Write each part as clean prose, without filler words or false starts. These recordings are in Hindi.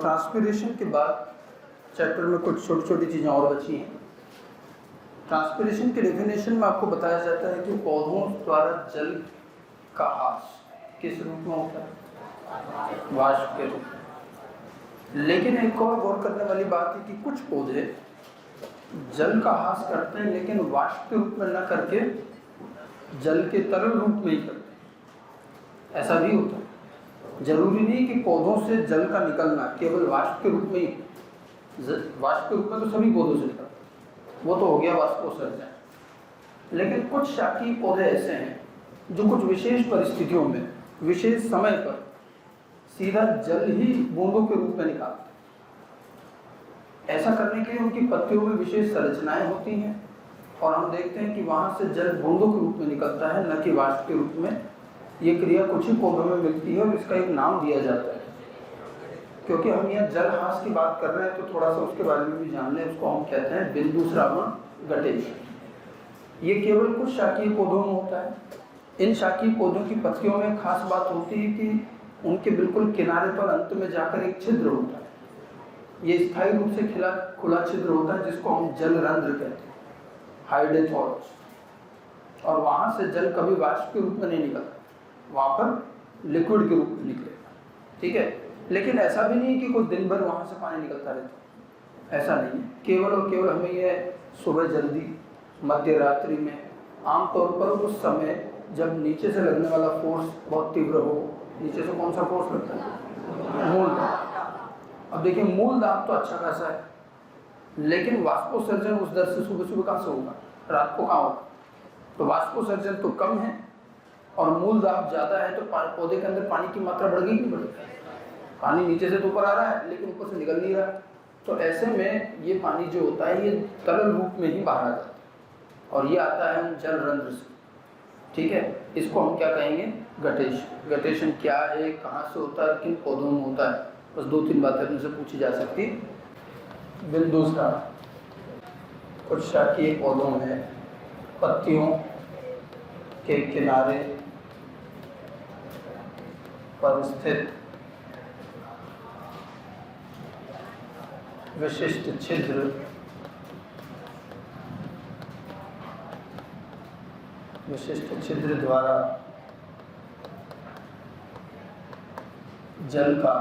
ट्रांसपिरेशन के बाद चैप्टर में कुछ छोटी छोटी चीज़ें और बची हैं। ट्रांसपिरेशन के डेफिनेशन में आपको बताया जाता है कि पौधों द्वारा जल का ह्रास किस रूप में होता है? वाष्प के रूप में। लेकिन एक और गौर करने वाली बात है कि कुछ पौधे जल का ह्रास करते हैं लेकिन वाष्प के रूप में न करके जल के तरल रूप में ही करते हैं। ऐसा भी होता है। जरूरी नहीं कि पौधों से जल का निकलना केवल वाष्प के रूप में ही। वाष्प के रूप में तो सभी पौधों से निकलता है, वो तो हो गया वाष्पोत्सर्जन। लेकिन कुछ शाकीय पौधे ऐसे हैं जो कुछ विशेष परिस्थितियों में विशेष समय पर सीधा जल ही बूंदों के रूप में निकालते हैं। ऐसा करने के लिए उनकी पत्तियों में विशेष संरचनाएं होती हैं और हम देखते हैं कि वहां से जल बूंदों के रूप में निकलता है, न कि वाष्प के रूप में। ये क्रिया कुछ ही पौधों में मिलती है और इसका एक नाम दिया जाता है। क्योंकि हम यहाँ जल ह्रास की बात कर रहे हैं तो थोड़ा सा उसके बारे में भी जान लें। उसको हम कहते हैं बिंदु श्रावण गटेश। ये केवल कुछ शाकीय पौधों में होता है। इन शाकीय पौधों की पत्तियों में खास बात होती है कि उनके बिल्कुल किनारे पर अंत में जाकर एक छिद्र होता है। ये स्थायी रूप से खुला छिद्र होता है जिसको हम जल रंध्र कहते हैं, हाइडेथॉर्स। और वहां से जल कभी वाष्प के रूप में नहीं निकलता, वहां पर लिक्विड के रूप में निकलेगा। ठीक है। लेकिन ऐसा भी नहीं कि कोई दिन भर वहां से पानी निकलता रहता, ऐसा नहीं है। केवल और केवल हमें यह सुबह जल्दी, मध्य रात्रि में, आमतौर पर उस समय जब नीचे से लगने वाला फोर्स बहुत तीव्र हो। नीचे से कौन सा फोर्स लगता है? मूल दाब। अब देखिए, मूल दाब तो अच्छा खासा है, लेकिन वाष्पोत्सर्जन उस दर से सुबह सुबह कहाँ से होगा? रात को कहाँ होगा? तो वाष्पोत्सर्जन तो कम है और मूल दाब ज़्यादा है, तो पौधे के अंदर पानी की मात्रा बढ़ गई कि बढ़ गई? पानी नीचे से तो ऊपर आ रहा है लेकिन ऊपर से निकल नहीं रहा। तो ऐसे में ये पानी जो होता है ये तरल रूप में ही बाहर आ जाता है और ये आता है जल रंध्र से। ठीक है। इसको हम क्या कहेंगे? गटेश। गटेशन क्या है, कहाँ से होता है, किन पौधों में होता है? बस 2-3 बातें उनसे पूछी जा सकती। बिंदु श्रावण कुछ शाकीय पौधों में पत्तियों के किनारे पर स्थित विशिष्ट छिद्र द्वारा जल का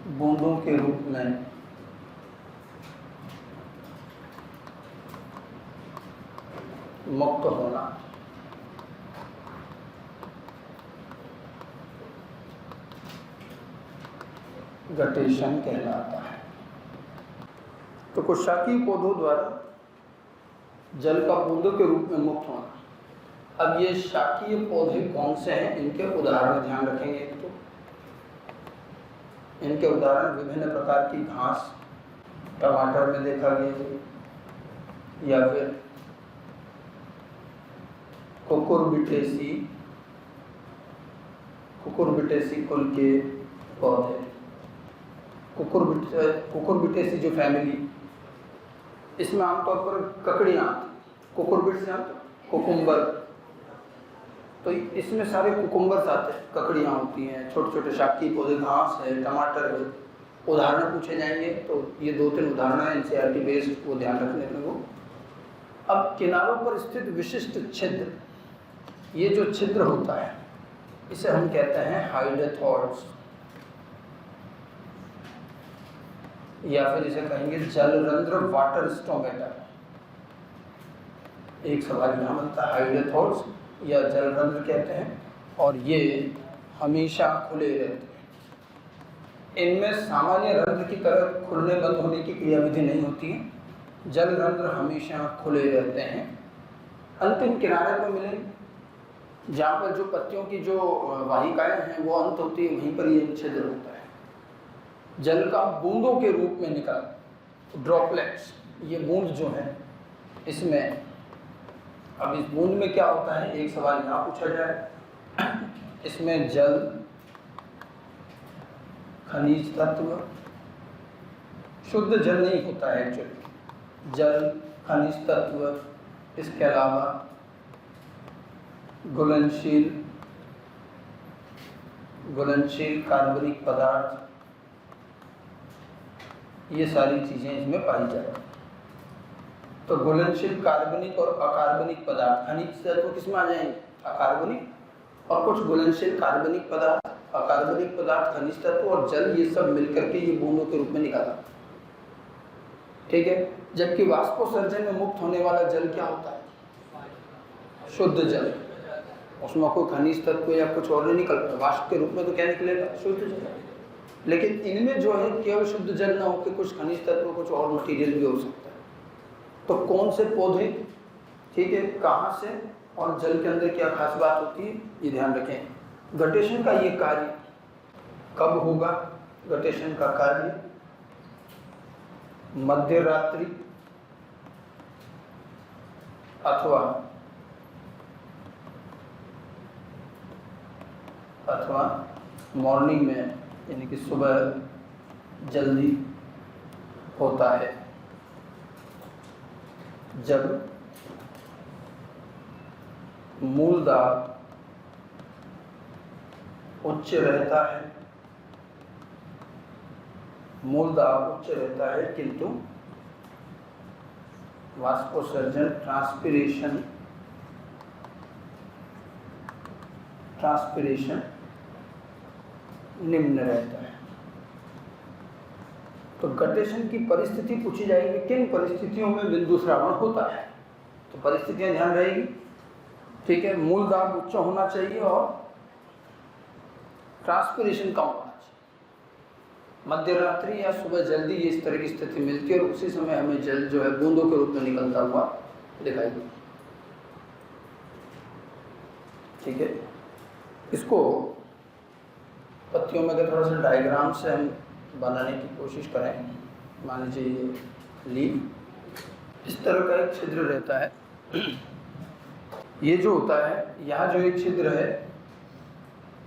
बूंदों के रूप में मुक्त होना गटेशन कहलाता है। तो कुछ शाकीय पौधों द्वारा जल का बूंदों के रूप में मुक्त होना। अब ये शाकीय पौधे कौन से हैं, इनके उदाहरण ध्यान रखेंगे। तो इनके उदाहरण विभिन्न प्रकार की घास, टमाटर में देखा गया, या फिर कुकुरबिटेसी कुल के पौधे। कुकुरबिटेसी जो फैमिली, इसमें आमतौर पर ककड़ियाँ आती। कुकुरबिट से आते कुकुम्बर, तो इसमें सारे कुकुम्बर्स आते हैं, ककड़ियाँ होती हैं, छोटे छोटे शाकीय पौधे, घास है, टमाटर है। उदाहरण पूछे जाएंगे तो ये 2-3 उदाहरण हैं एनसीईआरटी बेस्ड, वो ध्यान रखने में वो। अब किनारों पर स्थित विशिष्ट छिद्र, ये जो छिद्र होता है इसे हम कहते हैं हाइडेथॉर्स, या फिर इसे कहेंगे जल रंध्र, वाटर स्टोमेटा। एक सवाल यहाँ बनता है, हाइडेथॉर्स या जल रंध्र कहते हैं, और ये हमेशा खुले रहते हैं। इनमें सामान्य रंध्र की तरह खुलने बंद होने की क्रियाविधि नहीं होती है। जल रंध्र हमेशा खुले रहते हैं। अंतिम किनारे पर मिलेंगे, जहाँ पर जो पत्तियों की जो वाहिकाएं हैं वो अंत होती है, वहीं पर ये छिद्र होता है। जल का बूंदों के रूप में निकला, ड्रॉपलेट्स, ये बूंद जो है इसमें। अब इस बूंद में क्या होता है, एक सवाल यहाँ पूछा जाए। इसमें जल, खनिज तत्व, शुद्ध जल नहीं होता है एक्चुअली, जल, खनिज तत्व, इसके अलावा घुलनशील कार्बनिक पदार्थ, ये सारी चीज़ें इसमें पाई जाती हैं। तो घुलनशील कार्बनिक और अकार्बनिक पदार्थ, खनिज तत्व किस में आ जाएंगे? अकार्बनिक। और कुछ घुलनशील कार्बनिक पदार्थ, अकार्बनिक पदार्थ, खनिज तत्व और जल, ये सब मिलकर के ये बूंदों के रूप में निकाला। ठीक है। जबकि वाष्पोत्सर्जन में मुक्त होने वाला जल क्या होता है? शुद्ध जल। उसमें कोई खनिज तत्व या कुछ और नहीं निकलता, वाष्प के रूप में तो क्या निकलेगा? शुद्ध जल। लेकिन इनमें जो है केवल शुद्ध जल ना होकर कुछ खनिज तत्व, कुछ और मटेरियल भी हो सकता है। तो कौन से पौधे, ठीक है, कहाँ से और जल के अंदर क्या खास बात होती है, ये ध्यान रखें। गटेशन का ये कार्य कब होगा? गटेशन का कार्य मध्य रात्रि अथवा मॉर्निंग में, यानी कि सुबह जल्दी होता है, जब मूल दाब उच्च रहता है, मूल दाब उच्च रहता है किंतु वाष्पोत्सर्जन ट्रांसपिरेशन निम्न रहता है। तो गटेशन की परिस्थिति पूछी जाएगी, किन परिस्थितियों में बिंदु श्रावण होता है? तो परिस्थितियां ध्यान रहेगी, ठीक है। मूल दाब उच्च होना चाहिए और ट्रांसपिरेशन कम होना चाहिए। मध्य रात्रि या सुबह जल्दी ये इस तरह की स्थिति मिलती है और उसी समय हमें जल जो है बूंदों के रूप में निकलता हुआ दिखाई देता। ठीक है। इसको पत्तियों में अगर थोड़ा सा डायग्राम से हम बनाने की कोशिश करें, मान लीजिए ये लीफ, इस तरह का एक छिद्र रहता है। ये जो होता है, यहाँ जो एक छिद्र है,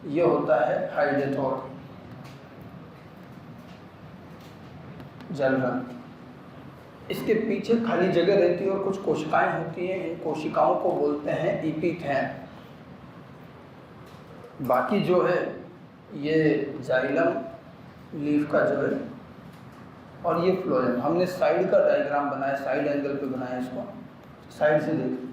ये होता है हाइडेथोर, जल रंग। इसके पीछे खाली जगह रहती है और कुछ कोशिकाएं होती हैं। इन कोशिकाओं को बोलते हैं एपिथेल। बाकी जो है ये जाइलम लीफ का जो है, और ये फ्लोएम। हमने साइड का डायग्राम बनाया, साइड एंगल पे बनाया, इसको साइड से देखिए।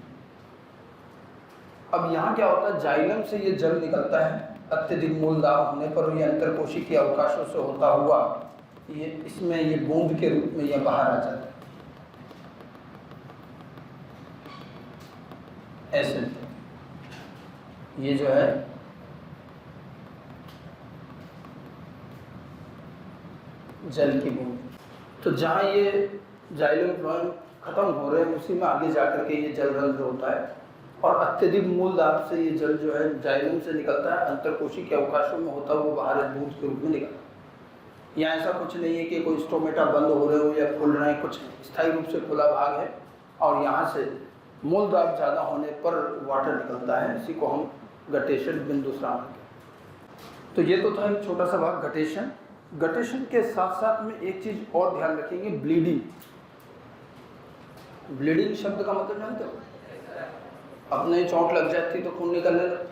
अब यहाँ क्या होता है, जाइलम से ये जल निकलता है, अत्यधिक मूल दाब होने पर ये अंतरकोशिकीय अवकाशों से होता हुआ ये इसमें ये बूंद के रूप में ये बाहर आ जाता है, ऐसे। ये जो है जल की बूंद। तो जहाँ ये जाइलम फ्लोएम खत्म हो रहे हैं, उसी में आगे जाकर के ये जल रंध्र होता है और अत्यधिक मूल दाब से ये जल जो है जाइलम से निकलता है, अंतरकोशिकीय अवकाशों में होता हुआ बाहर बूंद के रूप में निकलता है। यहाँ ऐसा कुछ नहीं है कि कोई स्टोमेटा बंद हो रहे हो या खुल रहे हैं, कुछ स्थायी रूप से खुला भाग है और यहाँ से मूल दाब ज़्यादा होने पर वाटर निकलता है। इसी को हम गटेशन बिंदु श्रावण कहते हैं। तो ये तो था एक छोटा सा भाग गटेशन। गटेशन के साथ साथ में एक चीज़ और ध्यान रखेंगे, ब्लीडिंग। ब्लीडिंग शब्द का मतलब जानते हो? अपने चोट लग जाती तो खून निकलने लगता,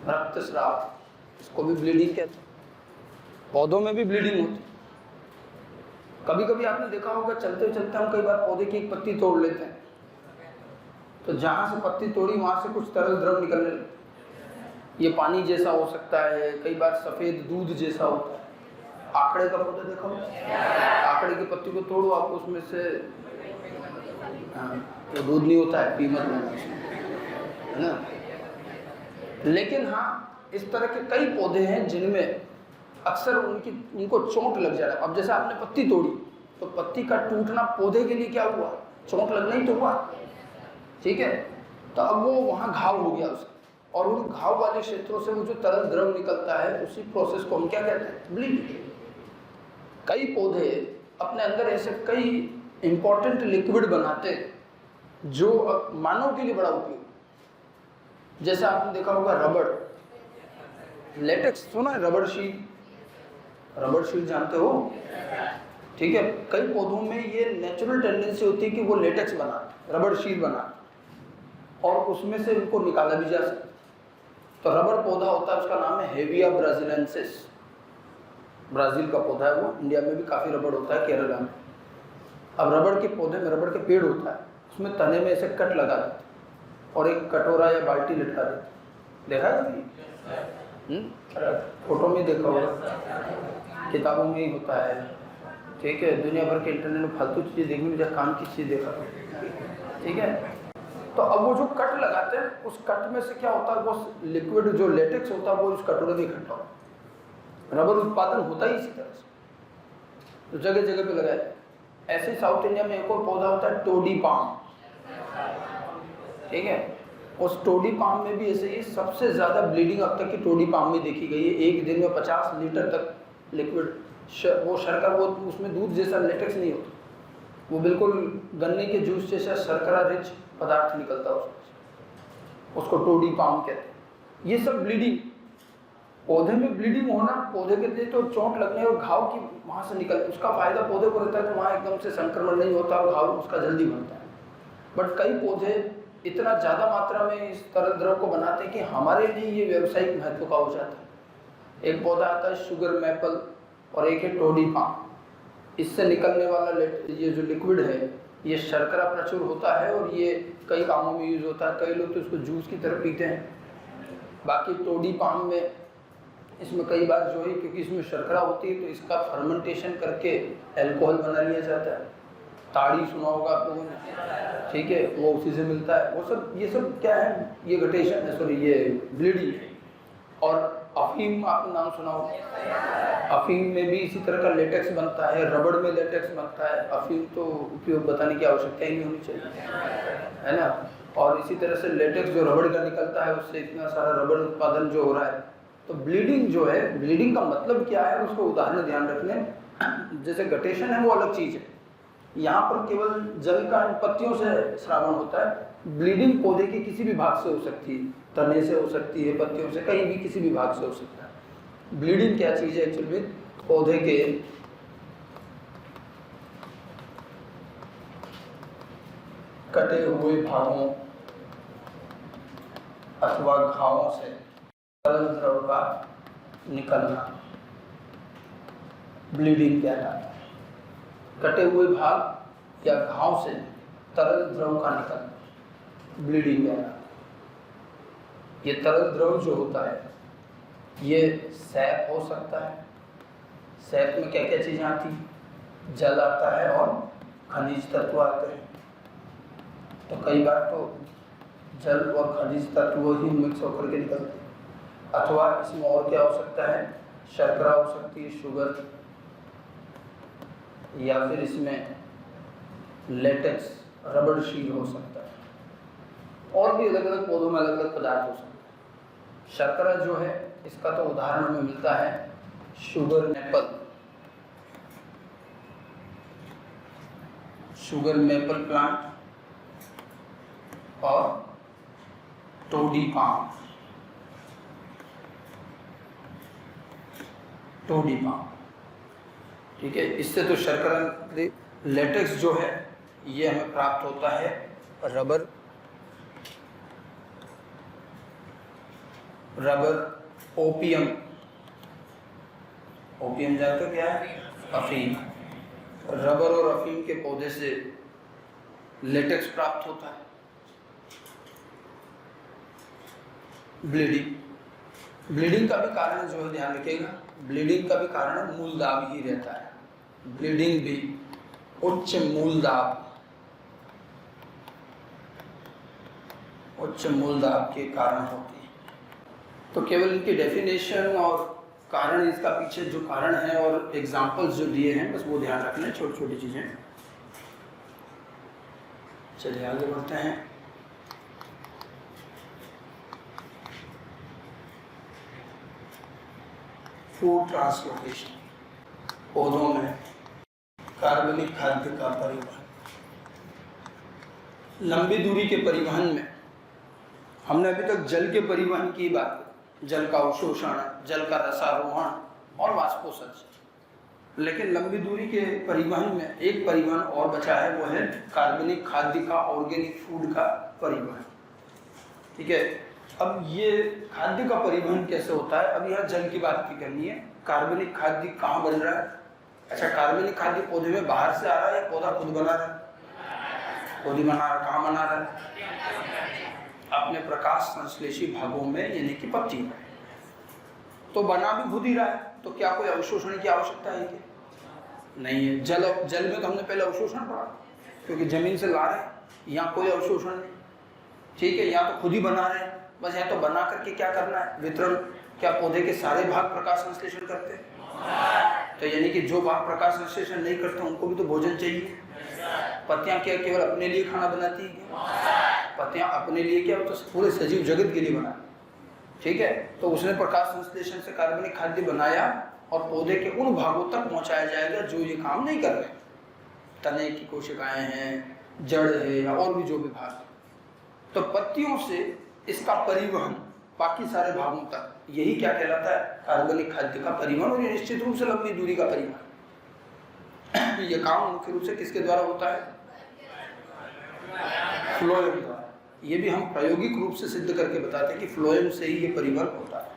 रक्तस्राव, इसको भी ब्लीडिंग कहते हैं। पौधों में भी ब्लीडिंग होती है। कभी कभी आपने देखा होगा, चलते चलते हम कई बार पौधे की एक पत्ती तोड़ लेते हैं, तो जहाँ से पत्ती तोड़ी वहाँ से कुछ तरल द्रव निकलने लगता है। ये पानी जैसा हो सकता है, कई बार सफ़ेद दूध जैसा होता है। आकड़े का पौधा देखा हो, आकड़े की पत्ती को तोड़ो आप, उसमें से तो दूध नहीं होता है, पी मत लेना, है ना। लेकिन हाँ, इस तरह के कई पौधे हैं जिनमें अक्सर उनको चोट लग जा रहा है। अब जैसे आपने पत्ती तोड़ी तो पत्ती का टूटना पौधे के लिए क्या हुआ, चोट लगना ही तो हुआ, ठीक है। तो अब वो वहाँ घाव हो गया उसका, और उन घाव वाले क्षेत्रों से वो जो तरल द्रव निकलता है, उसी प्रोसेस को हम क्या कहते हैं, ब्लीडिंग। कई पौधे अपने अंदर ऐसे कई इंपॉर्टेंट लिक्विड बनाते हैं जो मानव के लिए बड़ा उपयोग। जैसे आपने देखा होगा रबड़, लेटेक्स सुना है, रबड़ शील, रबड़ शील जानते हो, ठीक है। कई पौधों में ये नेचुरल टेंडेंसी होती है कि वो लेटेक्स बनाते, रबड़ शील बनाते, और उसमें से उनको निकाला भी जा सकता। तो रबड़ पौधा होता है, उसका नाम है हेविया ब्राजीलियंसिस। ब्राज़ील का पौधा है वो, इंडिया में भी काफ़ी रबड़ होता है, केरला में। अब रबड़ के पौधे में, रबड़ के पेड़ होता है, उसमें तने में ऐसे कट लगा देते और एक कटोरा या बाल्टी लटका देते। देखा है कभी? फोटो में देखा होगा, किताबों में ही होता है। ठीक है, दुनिया भर के इंटरनेट में फालतू चीज़ें देखने में काम की चीज़ देखा। ठीक है, तो अब वो जो कट लगाते हैं, उस कट में से क्या होता है, वो लिक्विड जो लेटेक्स होता है वो उस कटोरे में इकट्ठा होता है। रबर उत्पादन होता ही इसी तरह से, तो जगह जगह पे लगाया। ऐसे साउथ इंडिया में एक और पौधा होता है टोडी पाम। ठीक है, उस टोडी पाम में भी ऐसे ही सबसे ज़्यादा ब्लीडिंग अब तक की टोडी पाम में देखी गई है। एक दिन में 50 लीटर तक लिक्विड, वो शर्करा, वो उसमें दूध जैसा लेटेक्स नहीं होता, वो बिल्कुल गन्ने के जूस जैसा शर्करा रिच पदार्थ निकलता है उसमें, उसको टोडी पाम कहते हैं। ये सब ब्लीडिंग, पौधे में ब्लीडिंग होना, पौधे के लिए तो चोट लगने और घाव की वहाँ से निकल, उसका फायदा पौधे को रहता है, तो वहाँ एकदम से संक्रमण नहीं होता और घाव उसका जल्दी बनता है। बट कई पौधे इतना ज़्यादा मात्रा में इस तरल द्रव को बनाते हैं कि हमारे लिए ये व्यावसायिक महत्व का हो जाता है। एक पौधा आता है शुगर मैपल और एक है टोडी पाम। इससे निकलने वाला ये जो लिक्विड है, ये शर्करा प्रचुर होता है और ये कई कामों में यूज़ होता है। कई लोग तो इसको जूस की तरह पीते हैं। बाकी टोडी पाम में, इसमें कई बार जो है, क्योंकि इसमें शर्करा होती है तो इसका फर्मेंटेशन करके अल्कोहल बना लिया जाता है। ताड़ी सुना होगा आप लोगों ने, ठीक है, वो उसी से मिलता है। वो सब, ये सब क्या है, ये गटेशन है, सॉरी ये ब्लीडिंग। और अफीम आपने नाम सुना होगा, अफीम में भी इसी तरह का लेटेक्स बनता है, रबड़ में लेटेक्स बनता है। अफीम तो उपयोग बताने की आवश्यकता ही नहीं होनी चाहिए, है ना। और इसी तरह से लेटेक्स जो रबड़ का निकलता है, उससे इतना सारा रबड़ उत्पादन जो हो रहा है। तो ब्लीडिंग जो है, ब्लीडिंग का मतलब क्या है, उसको उदाहरण ध्यान रखने। जैसे गटेशन है वो अलग चीज़ है, यहाँ पर केवल जल का पत्तियों से श्रावण होता है। ब्लीडिंग पौधे के किसी भी भाग से हो सकती है, तने से हो सकती है, पत्तियों से, कहीं भी किसी भी भाग से हो सकता है। ब्लीडिंग क्या चीज़ है एक्चुअली, पौधे के कटे हुए भागों अथवा घावों से तरल द्रव का निकलना ब्लीडिंग कहलाता है। कटे हुए भाग या घाव से तरल द्रव का निकलना ब्लीडिंग कहलाता है। ये तरल द्रव जो होता है, ये सैप हो सकता है। सैप में क्या क्या चीज़ें आती, जल आता है और खनिज तत्व आते हैं। तो कई बार तो जल और खनिज तत्व ही मिक्स होकर के निकलते हैं। अथवा इसमें और क्या हो सकता है, शर्करा हो सकती है, शुगर, या फिर इसमें लेटेक्स, रबड़ शील हो सकता है। और भी अलग अलग पौधों में अलग अलग पदार्थ हो सकते हैं। शर्करा जो है, इसका तो उदाहरण हमें मिलता है sugar maple, sugar maple plant और टोडी पाम, टोडी पाम। ठीक है, इससे तो शर्करा, लेटेक्स जो है ये हमें प्राप्त होता है रबर, ओपियम, ओपियम जानते हो क्या है, अफीम। रबर और अफीम के पौधे से लेटेक्स प्राप्त होता है। ब्लीडिंग का भी कारण जो है, ध्यान रखिएगा, ब्लीडिंग का भी कारण मूल दाब ही रहता है। ब्लीडिंग भी उच्च मूल दाब, उच्च मूल दाब के कारण होती है। तो केवल इनकी डेफिनेशन और कारण, इसका पीछे जो कारण है और एग्जाम्पल्स जो दिए हैं, बस वो ध्यान रखना है, छोटी छोटी चीज़ें। चलिए आगे बढ़ते हैं। फूड ट्रांसलोकेशन, पौधों में कार्बनिक खाद्य का परिवहन। लंबी दूरी के परिवहन में हमने अभी तक जल के परिवहन की बात, जल का अवशोषण, जल का रसारोहण और वाष्पोत्सर्जन। लेकिन लंबी दूरी के परिवहन में एक परिवहन और बचा है, वो है कार्बनिक खाद्य का, ऑर्गेनिक फूड का परिवहन। ठीक है, अब ये खाद्य का परिवहन कैसे होता है, अब यहाँ जल की बात की करनी है, कार्बनिक खाद्य कहाँ बन रहा है? अच्छा, कार्बनिक खाद्य पौधे में बाहर से आ रहा है या पौधा खुद बना रहा है? खुद ही बना रहा है। कहाँ बना रहा है? अपने प्रकाश संश्लेषी भागों में, यानी कि पत्ती में। तो बना भी खुद ही रहा है, तो क्या कोई अवशोषण की आवश्यकता है क्या? नहीं है। जल में तो हमने पहले अवशोषण पढ़ा, क्योंकि जमीन से ला रहे हैं। यहाँ कोई अवशोषण नहीं, ठीक है। यहाँ तो खुद ही बना रहे हैं, बस यहाँ तो बना करके क्या करना है? वितरण। क्या पौधे के सारे भाग प्रकाश संश्लेषण करते हैं? तो यानी कि जो भाग प्रकाश संश्लेषण नहीं करते उनको भी तो भोजन चाहिए। पत्तियां क्या केवल अपने लिए खाना बनाती है? पत्तियां अपने लिए क्या, तो पूरे सजीव जगत के लिए बना, ठीक है। तो उसने प्रकाश संश्लेषण से कार्बनिक खाद्य बनाया और पौधे के उन भागों तक पहुंचाया जाएगा जो ये काम नहीं कर रहे। तने की कोशिकाएं हैं, जड़ है, या और भी जो भी भाग। तो पत्तियों से इसका परिवहन बाकी सारे भागों तक, यही क्या कहलाता है? कार्बनिक खाद्य का परिवहन। और ये निश्चित रूप से लंबी दूरी का परिवहन। ये काम मुख्य रूप से किसके द्वारा होता है? फ्लोएम द्वारा। ये भी हम प्रायोगिक रूप से सिद्ध करके बताते हैं कि फ्लोएम से ही ये परिवहन होता है,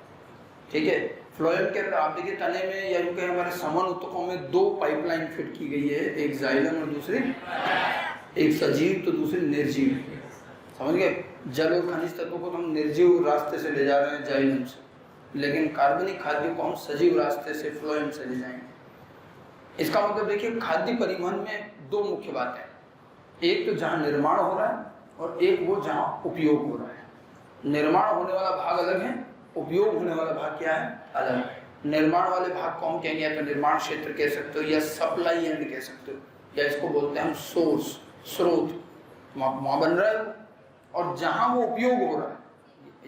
ठीक है। फ्लोएम के अंदर आप देखिए, तने में या यूं कहें हमारे समन ऊतकों में 2 पाइपलाइन फिट की गई है, एक जाइलम और दूसरी, एक सजीव तो दूसरी निर्जीव। समझ गए? जल और खनिज तत्वों को हम निर्जीव रास्ते से ले जा रहे हैं, जाइलम से, लेकिन कार्बनिक खाद्य को हम सजीव रास्ते से, फ्लोएम से ले जाएंगे। इसका मतलब देखिए, खाद्य परिवहन में 2 मुख्य बातें, एक तो जहाँ निर्माण हो रहा है और एक वो जहाँ उपयोग हो रहा है। निर्माण होने वाला भाग अलग है, उपयोग होने वाला भाग क्या है? अलग है। निर्माण वाले भाग को हम कहेंगे या तो निर्माण क्षेत्र कह सकते हो, या सप्लाई एंड कह सकते हो, या इसको बोलते हैं हम सोर्स, स्रोत। वहाँ बन रहा है, और जहाँ वो उपयोग हो रहा है,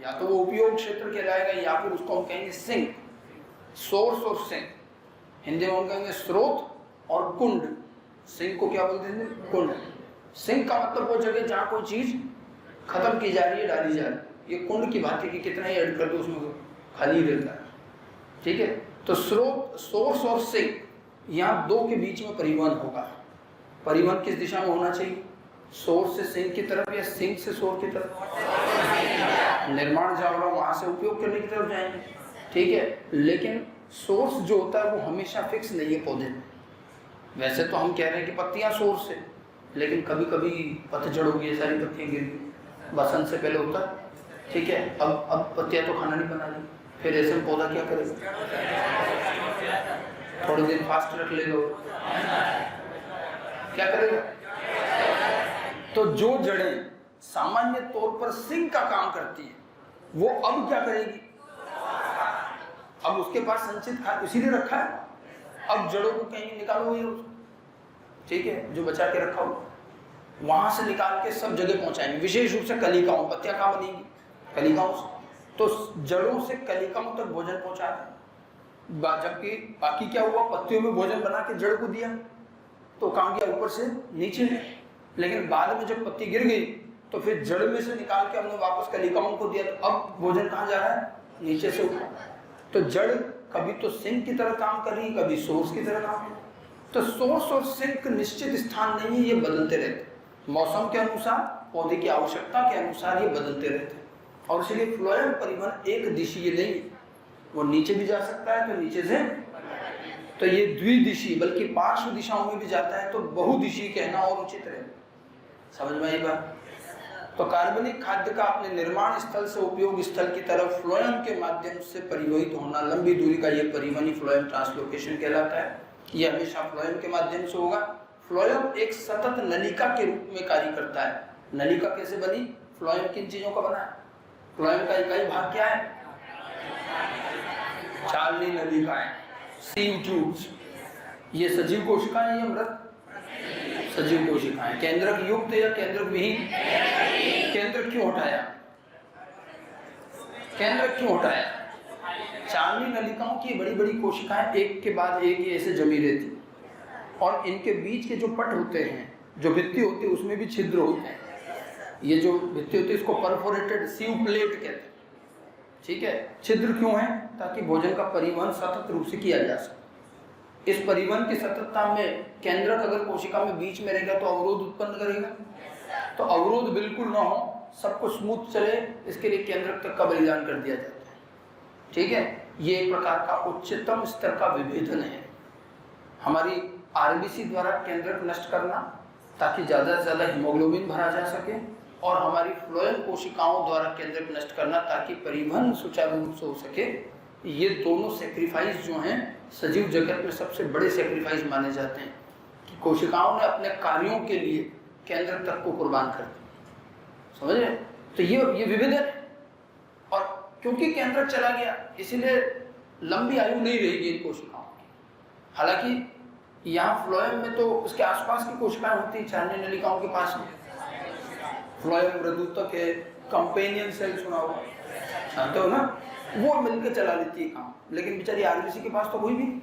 या तो वो उपयोग क्षेत्र कहलाएगा, या फिर उसको हम कहेंगे सिंक। सोर्स और सिंक, हिंदी में हम कहेंगे स्रोत और कुंड। सिंक को क्या बोलते हैं? कुंड। सिंक का मतलब वो जगह जहाँ कोई चीज खत्म की जा रही है, डाली जा रही है। ये कुंड की बात है कि कितना ही ऐड कर दो उसमें खाली रहता है, ठीक है। तो स्रोत, सोर्स और सिंक, यहाँ 2 के बीच में परिवहन होगा। परिवहन किस दिशा में होना चाहिए? सोर्स से सिंक की तरफ या सिंक से सोर्स की तरफ? निर्माण जहाँ हो रहा है वहाँ से उपयोग करने की तरफ जाएंगे, ठीक है। लेकिन सोर्स जो होता है वो हमेशा फिक्स नहीं है पौधे में। वैसे तो हम कह रहे हैं कि पत्तियां सोर्स है, लेकिन कभी कभी पतझड़ होगी, ये सारी पत्तियां गिर गई, बसंत से पहले होता है, ठीक है। अब पत्तियां तो खाना नहीं बना ली, फिर ऐसे में पौधा क्या करेगा? थोड़े दिन फास्ट रख लेगा, क्या करेगा? तो जो जड़ें सामान्य तौर पर सिंक का काम करती है, वो अब क्या करेगी? अब उसके पास संचित खाद्य इसीलिए रखा है, अब जड़ों को कहीं निकालो, ये ठीक है, जो बचा के रखा हो वहां से निकाल के सब जगह पहुंचाएंगे। विशेष रूप से कलिकाओं, पत्तियां कहाँ बनेंगी? कलिकाओं से। तो जड़ों से कलिकाओं तक भोजन पहुंचा दें, जबकि बाकी क्या हुआ? पत्तियों में भोजन बना के जड़ को दिया, तो कहाँ गया? ऊपर से नीचे में। लेकिन बाद में जब पत्ती गिर गई तो फिर जड़ में से निकाल के हमने वापस कलिकाओं को दिया, तो अब भोजन कहाँ जा रहा है? नीचे से ऊपर। तो जड़ कभी तो सिंक की तरह काम कर रही है, कभी सोर्स की तरह काम कर रही है। तो सोर्स और सिंक निश्चित स्थान नहीं है, ये बदलते रहते, मौसम के अनुसार, पौधे की आवश्यकता के अनुसार ये बदलते रहते हैं। और इसलिए फ्लोएम परिवहन एक दिशीय नहीं है, वो नीचे भी जा सकता है तो नीचे से, तो ये द्विदिशीय बल्कि पार्श्व दिशाओं में भी जाता है, तो बहुदिशीय कहना और उचित है। समझ में आई बात? तो कार्बनिक खाद्य का अपने निर्माण स्थल से उपयोग स्थल की तरफ फ्लोएम के माध्यम से परिवहित होना, लंबी दूरी का ये परिवहन ही फ्लोएम ट्रांसलोकेशन कहलाता है। ये हमेशा फ्लोएम के माध्यम से होगा। फ्लोएम एक सतत नलिका के रूप में कार्य करता है। नलिका कैसे बनी? फ्लोएम किन चीजों का बना है? फ्लोएम का इकाई भाग क्या है? चालनी नलिकाएं, सीव ट्यूब्स। ये सजीव कोशिकाएं या मृत? सजीव कोशिकाएं। केंद्रक युक्त या केंद्रक विहीन? केंद्रक क्यों हटाया? केंद्रक क्यों हटाया? चालनी नलिकाओं की बड़ी बड़ी कोशिकाएं एक के बाद एक ऐसे जमी रहती, और इनके बीच के जो पट होते हैं, जो भित्ति होती है, उसमें भी छिद्र होते हैं। ये जो भित्ति होती है इसको परफोरेटेड सीव प्लेट कहते हैं, ठीक है। छिद्र क्यों है? ताकि भोजन का परिवहन सतत रूप से किया जा सके। इस परिवहन की सततता में केंद्रक अगर कोशिका में बीच में रहेगा तो अवरोध उत्पन्न करेगा। तो अवरोध बिल्कुल ना हो, सब कुछ स्मूथ चले, इसके लिए केंद्रक तक का बलिदान कर दिया जाता है, ठीक है। ये एक प्रकार का उच्चतम स्तर का विभेदन है। हमारी आरबीसी द्वारा केंद्रक नष्ट करना ताकि ज़्यादा से ज़्यादा हीमोग्लोबिन भरा जा सके, और हमारी फ्लोएम कोशिकाओं द्वारा केंद्रक नष्ट करना ताकि परिवहन सुचारू रूप से हो सके। ये दोनों सेक्रीफाइस जो हैं सजीव जगत में सबसे बड़े सेक्रीफाइस माने जाते हैं कि कोशिकाओं ने अपने कार्यों के लिए केंद्रक तक को कुर्बान कर दिया। समझ रहे? तो ये विभेदन है। और क्योंकि केंद्रक चला गया इसीलिए लंबी आयु नहीं रहेगी इन कोशिकाओं की। हालांकि यहाँ फ्लोएम में तो उसके आसपास की कोशिकाएं होती हैं, चारने नलिकाओं के पास में फ्लोएम मृदुतक है, कंपेनियन सेल सुना होगा, जानते हो ना, वो मिलकर चला लेती है काम। लेकिन बेचारी आरबीसी के पास तो कोई भी नहीं,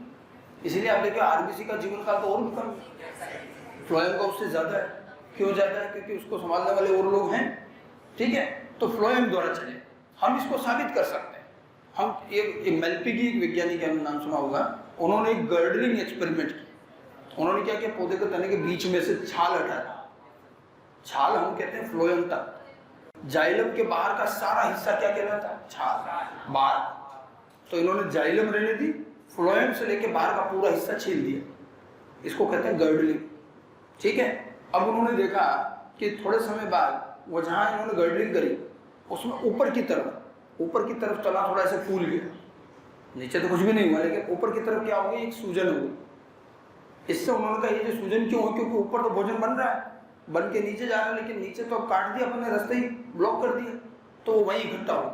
इसीलिए आप देखिए आरबीसी का जीवन काल तो और भी कम है, फ्लोएम का उससे ज़्यादा है। क्यों ज़्यादा है? क्योंकि उसको संभालने वाले और लोग हैं। ठीक है, तो फ्लोएम द्वारा चले, हम इसको साबित कर सकते हैं। हम एक मेल्पी की एक वैज्ञानिक है, नाम सुना होगा, उन्होंने एक गर्डलिंग एक्सपेरिमेंट किया। उन्होंने क्या किया, पौधे के तने के बीच में से छाल हटाया। छाल हम कहते हैं फ्लोएम तक, जाइलम के बाहर का सारा हिस्सा क्या कहलाता है? छाल, बाहर। तो इन्होंने जाइलम रहने दी, फ्लोएम से लेके बाहर का पूरा हिस्सा छील दिया, इसको कहते हैं गर्डलिंग। ठीक है, अब उन्होंने देखा कि थोड़े समय बाद वो जहाँ इन्होंने गर्डलिंग करी उसमें ऊपर की तरफ तना थोड़ा ऐसे फूल गया, नीचे तो कुछ भी नहीं हुआ, लेकिन ऊपर की तरफ क्या हो गई, एक सूजन हो गई। इससे उन्होंने कहा ये जो सूजन क्यों हो, क्योंकि ऊपर तो भोजन बन रहा है, बन के नीचे जा रहा है, लेकिन नीचे तो काट दिया अपने रास्ते ही ब्लॉक कर दिया, तो वो वहीं इकट्ठा हो।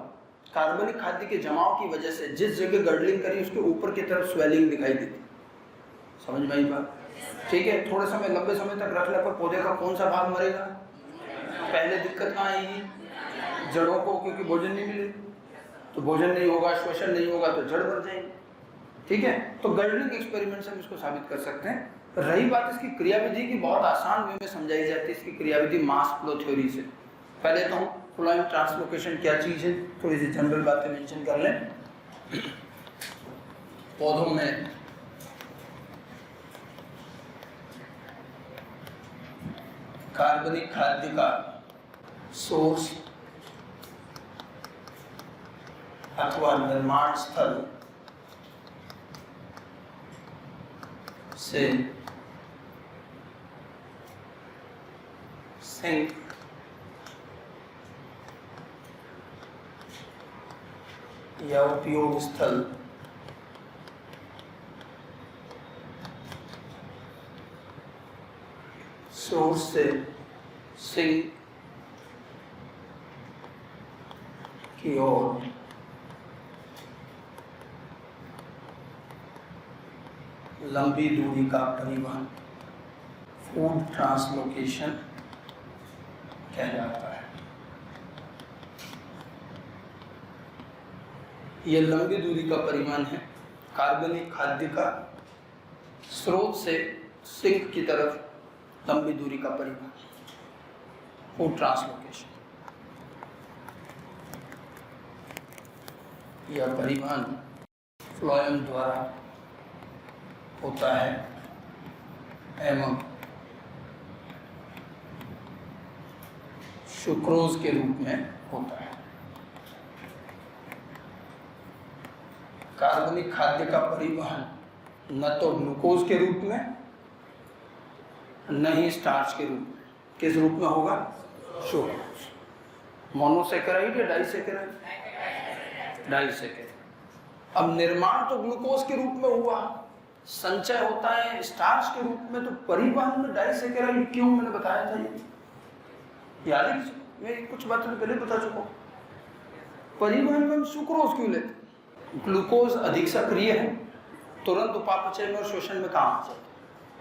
कार्बनिक खाद्य के जमाव की वजह से जिस जगह गर्डलिंग करी उसके ऊपर की तरफ स्वेलिंग दिखाई देती। समझ में आई बात? ठीक है, थोड़े समय लंबे समय तक रखने पर पौधे का कौन सा भाग मरेगा? पहले दिक्कत कहाँ आएगी? जड़ों को, क्योंकि भोजन नहीं मिले, तो भोजन नहीं होगा, श्वसन नहीं होगा, तो जड़ बन जाएंगे। ठीक है, तो गर्डलिंग एक्सपेरिमेंट से हम इसको साबित कर सकते हैं। रही बात इसकी क्रियाविधि की, बहुत आसान वे में समझाई जाती है इसकी क्रियाविधि मास फ्लो थ्योरी से। पहले तो हम फ्लोएम ट्रांसलोकेशन क्या चीज़ है थोड़ी सी जनरल बातें मेंशन कर लें। पौधों में कार्बनिक खाद्य का सोर्स अथवा निर्माण स्थल से सिंक या उपयोग स्थल सोर्स से सिंक की ओर लंबी दूरी का परिवहन फूड ट्रांसलोकेशन कहलाता है। यह लंबी दूरी का परिवहन है कार्बनिक खाद्य का स्रोत से सिंक की तरफ लंबी दूरी का परिवहन, फूड ट्रांसलोकेशन। यह परिवहन फ्लोएम द्वारा होता है एवं सुक्रोज के रूप में होता है। कार्बनिक खाद्य का परिवहन न तो ग्लूकोज के रूप में न ही स्टार्च के रूप में, किस रूप में होगा? सुक्रोज। मोनोसेकेराइड या डाइसेकेराइड? डाइसेकेराइड। अब निर्माण तो ग्लूकोज के रूप में हुआ, संचय होता है स्टार्च के रूप में, तो परिवहन में डाइसेकेराइड क्यों? मैंने बताया था ये याद है, मैं कुछ बातें तो पहले बता चुका हूँ। परिवहन में हम सुक्रोज क्यों लेते? ग्लूकोज अधिक सक्रिय है, तुरंत उपापचय में और शोषण में काम आ जाता है।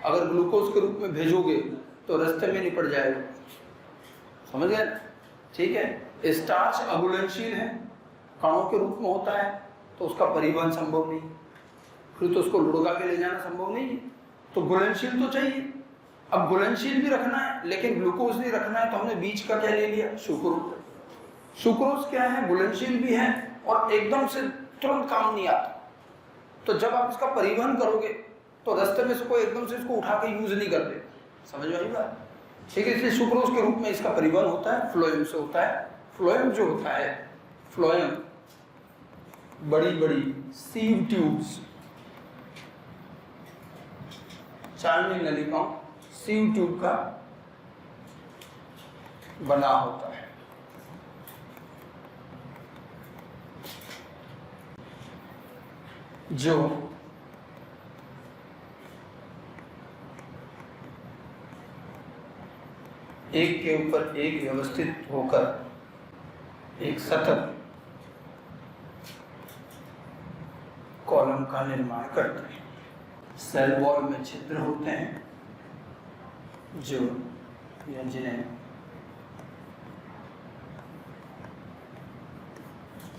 अगर ग्लूकोज के रूप में भेजोगे तो रास्ते में निपट जाएगा, समझ गए? ठीक है, स्टार्च अघुलनशील है, कणों के रूप में होता है, तो उसका परिवहन संभव नहीं, फिर तो उसको लुढ़का के ले जाना संभव नहीं है, तो घुलनशील तो चाहिए। अब घुलनशील भी रखना है लेकिन ग्लूकोज नहीं रखना है, तो हमने बीच का क्या ले लिया? सुक्रोज। सुक्रोज क्या है? घुलनशील भी है और एकदम से तुरंत काम नहीं आता, तो जब आप इसका परिवहन करोगे तो रास्ते में से कोई एकदम से इसको उठा के यूज नहीं कर दे। समझ में आई बात? ठीक है, इसलिए सुक्रोज के रूप में इसका परिवहन होता है, फ्लोएम से होता है। फ्लोएम जो होता है, फ्लोएम बड़ी बड़ी सीव ट्यूब्स, चाइल्ड नलिकाओं सीव ट्यूब का बना होता है। जो एक के ऊपर एक व्यवस्थित होकर एक सतत कॉलम का निर्माण करते हैं। सेल वॉल में छिद्र होते हैं जो या जिन्हें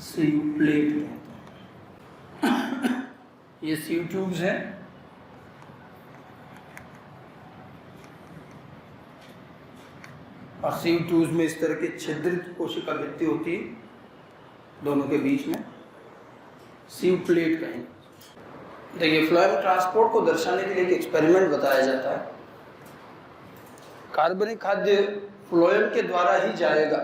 सीव प्लेट कहते हैं। ये सीव ट्यूब्स हैं। और सीव ट्यूब्स में इस तरह की छिद्रित कोशिका भित्ति होती है दोनों के बीच में, सीव प्लेट कहेंगे। देखिए, फ्लोएम ट्रांसपोर्ट को दर्शाने के लिए एक एक्सपेरिमेंट बताया जाता है। कार्बनिक खाद्य फ्लोएम के द्वारा ही जाएगा,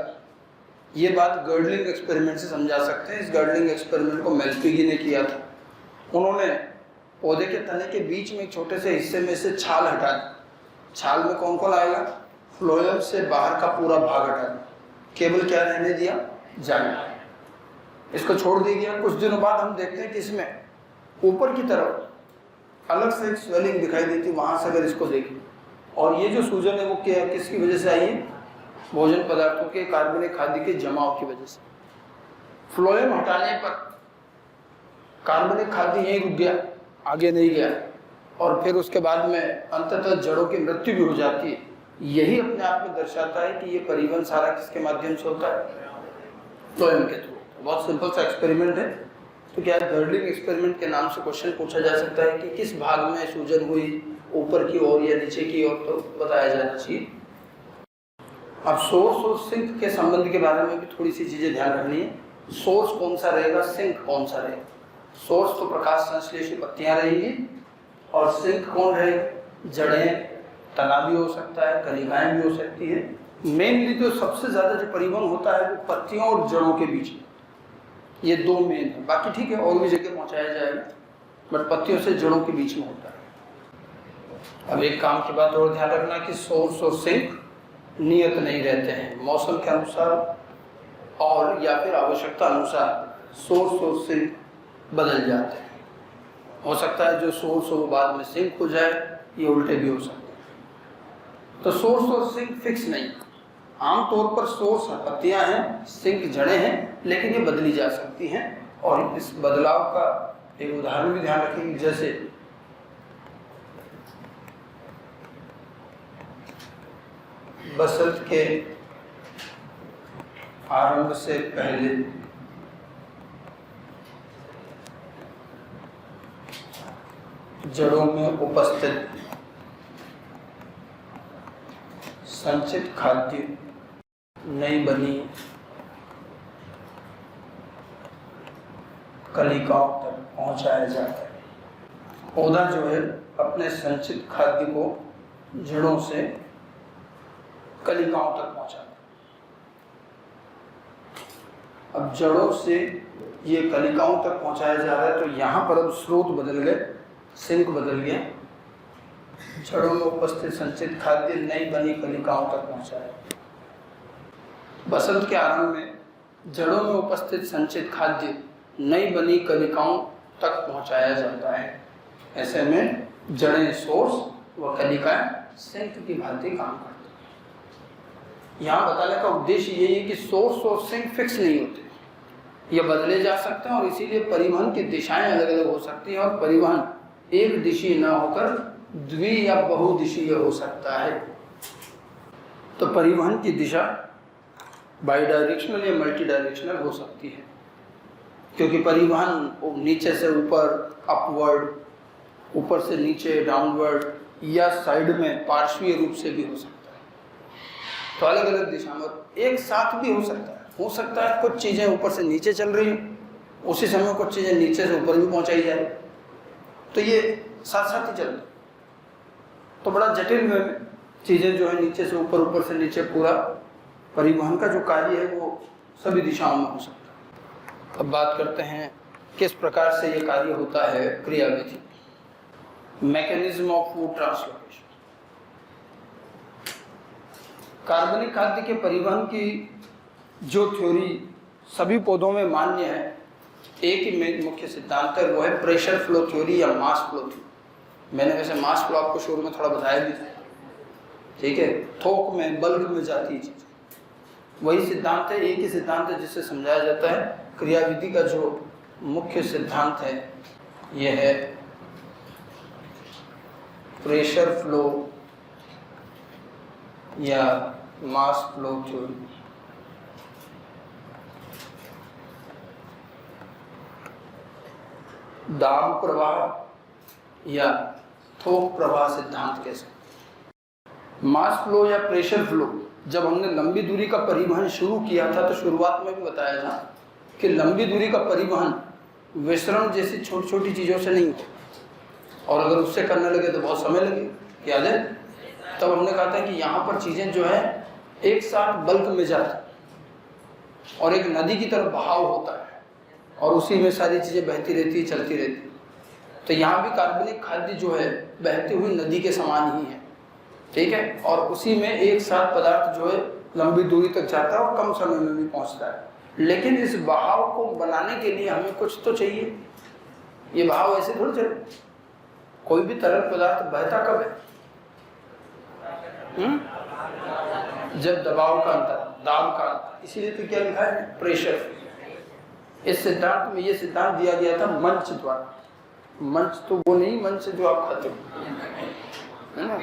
ये बात गर्डलिंग एक्सपेरिमेंट से समझा सकते हैं। इस गर्डलिंग एक्सपेरिमेंट को मेल्पिगी ने किया था। उन्होंने पौधे के तने के बीच में एक छोटे से हिस्से में से छाल हटा दी। छाल में कौन कौन आएगा? फ्लोएम से बाहर का पूरा भाग हटा दिया, केवल क्या रहने दिया? जाना। इसको छोड़ दिया गया। कुछ दिनों बाद हम देखते हैं कि इसमें ऊपर की तरफ अलग से एक स्वेलिंग दिखाई देती, वहां से अगर इसको देखें, और ये जो सूजन है वो क्या किसकी वजह से आई है? भोजन पदार्थों के कार्बनिक खाद्य के जमाव की वजह से। फ्लोएम हटाने पर कार्बनिक खाद्य यहीं रुक गया, आगे नहीं गया, और फिर उसके बाद में अंततः जड़ों की मृत्यु भी हो जाती है। यही अपने आप में दर्शाता है कि ये परिवहन सारा किसके माध्यम से होता है? फ्लोएम के थ्रू। बहुत सिंपल सा एक्सपेरिमेंट है। तो क्या गर्डलिंग एक्सपेरिमेंट के नाम से क्वेश्चन पूछा जा सकता है कि किस भाग में सूजन हुई, ऊपर की ओर या नीचे की ओर, तो बताया जाना चाहिए। अब सोर्स और सिंक के संबंध के बारे में भी थोड़ी सी चीजें ध्यान रखनी है। सोर्स कौन सा रहेगा, सिंक कौन सा रहेगा? सोर्स तो प्रकाश संश्लेषी पत्तियां रहेंगी, और सिंक कौन रहेगा? जड़ें, तना भी हो सकता है, कलिकाएं भी हो सकती है। मेनली तो सबसे ज्यादा जो परिवहन होता है वो पत्तियों और जड़ों के बीच में, ये दो मेन है। बाकी ठीक है, और भी जगह पहुंचाया जाएगा, बट पत्तियों से जड़ों के बीच में होता है। अब एक काम की बात और ध्यान रखना कि सोर्स और सिंक नियत नहीं रहते हैं। मौसम के अनुसार और या फिर आवश्यकता अनुसार सोर्स और सिंक बदल जाते हैं। हो सकता है जो सोर्स हो वो बाद में सिंक हो जाए, ये उल्टे भी हो सकते हैं। तो सोर्स और सिंक फिक्स नहीं। आमतौर पर सोर्स पत्तियां हैं, सिंक जड़ें हैं, लेकिन ये बदली जा सकती हैं। और इस बदलाव का एक उदाहरण भी ध्यान रखेंगे, जैसे बसंत के आरंभ से पहले जड़ों में उपस्थित संचित खाद्य नई बनी कलिकाओं तक पहुंचाया जाता है। पौधा जो है अपने संचित खाद्य को जड़ों से कलिकाओं तक पहुंचाता है। अब जड़ों से ये कलिकाओं तक पहुंचाया जा रहा है, तो यहाँ पर अब स्रोत बदल गए, सिंक बदल गया। जड़ों में उपस्थित संचित खाद्य नई बनी कलिकाओं तक पहुंचाया। बसंत के आरंभ में जड़ों में उपस्थित संचित खाद्य नई बनी कलिकाओं तक पहुंचाया जाता है। ऐसे में जड़ें सोर्स व कलिकाएं सिंक की भांति काम करती हैं। यहाँ बताने का उद्देश्य यही है कि सोर्स और सिंक फिक्स नहीं होते, ये बदले जा सकते हैं, और इसीलिए परिवहन की दिशाएं अलग अलग हो सकती हैं, और परिवहन एक दिशीय न होकर द्वि या बहुदिशीय हो सकता है। तो परिवहन की दिशा बाई डायरेक्शनल या मल्टी डायरेक्शनल हो सकती है, क्योंकि परिवहन नीचे से ऊपर अपवर्ड, ऊपर से नीचे डाउनवर्ड, या साइड में पार्श्वीय रूप से भी हो सकता है। तो अलग अलग दिशा में एक साथ भी हो सकता है। हो सकता है कुछ चीज़ें ऊपर से नीचे चल रही हैं, उसी समय कुछ चीज़ें नीचे से ऊपर भी पहुंचाई जाए, तो ये साथ साथ ही चलता है। तो बड़ा जटिल में चीज़ें जो है नीचे से ऊपर, ऊपर से नीचे, पूरा परिवहन का जो कार्य है वो सभी दिशाओं में हो सकता है। अब बात करते हैं किस प्रकार से ये कार्य होता है क्रियाविधि। Mechanism of food translocation. कार्बनिक खाद्य के परिवहन की जो थ्योरी सभी पौधों में मान्य है, एक ही मुख्य सिद्धांत है, वो है प्रेशर फ्लो थ्योरी या मास फ्लो थ्योरी। मैंने वैसे मास फ्लो आपको शुरू में थोड़ा बताया भी था, ठीक है, थोक में बल्क में जाती है चीज। वही सिद्धांत है, एक ही सिद्धांत है जिससे समझाया जाता है। क्रियाविधि का जो मुख्य सिद्धांत है यह है प्रेशर फ्लो या मास फ्लो थ्योरी। दाब प्रवाह या थोक प्रवाह सिद्धांत कैसे। मास फ्लो या प्रेशर फ्लो, जब हमने लंबी दूरी का परिवहन शुरू किया था तो शुरुआत में भी बताया था कि लंबी दूरी का परिवहन विसरण जैसी छोटी छोटी चीज़ों से नहीं होता, और अगर उससे करने लगे तो बहुत समय लगे, याद है। तब हमने कहा था कि यहाँ पर चीज़ें जो है एक साथ बल्क में जाती और एक नदी की तरफ बहाव होता है और उसी में सारी चीज़ें बहती रहती है, चलती रहती है। तो यहाँ भी कार्बनिक खाद्य जो है बहती हुई नदी के समान ही है, ठीक है, और उसी में एक साथ पदार्थ जो है लंबी दूरी तक जाता है और कम समय में भी पहुँचता है। लेकिन इस बहाव को बनाने के लिए हमें कुछ तो चाहिए। ये बहाव ऐसे थोड़ी चले। कोई भी तरल पदार्थ बहता कब है? जब दबाव का अंतर, दाब का अंतर। इसीलिए तो क्या लिखा है? प्रेशर। इस सिद्धांत में ये सिद्धांत दिया गया था मंच द्वारा। मंच तो वो नहीं मंच जो आप खाते हो, है ना,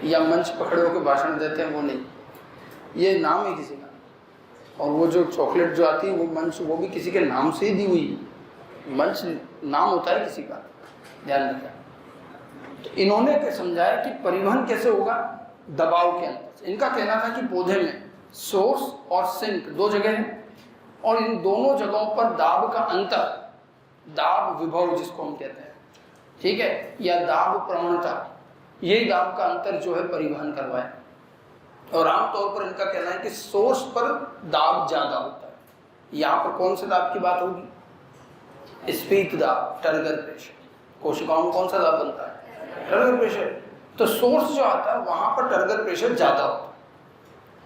या मंच पकड़े होकर भाषण देते हैं, वो नहीं, ये नाम है किसी का। और वो जो चॉकलेट जो आती है वो मंच, वो भी किसी के नाम से ही दी हुई है। मंच नाम होता है किसी का, ध्यान रखना। तो इन्होंने समझाया कि परिवहन कैसे होगा दबाव के अंतर। इनका कहना था कि पौधे में सोर्स और सिंक दो जगह हैं और इन दोनों जगहों पर दाब का अंतर, दाब विभव जिसको हम कहते हैं, ठीक है, या दाब प्रवणता, यही दाब का अंतर जो है परिवहन करवाए। और आमतौर पर इनका कहना है कि सोर्स पर दाब ज्यादा होता है। यहाँ पर कौन से दाब की बात होगी? स्फीत दाब, टर्गर प्रेशर। कोशिकाओं में कौन सा दाब बनता है? Turgor pressure. तो सोर्स जो आता है वहां पर टर्गर प्रेशर ज्यादा होता है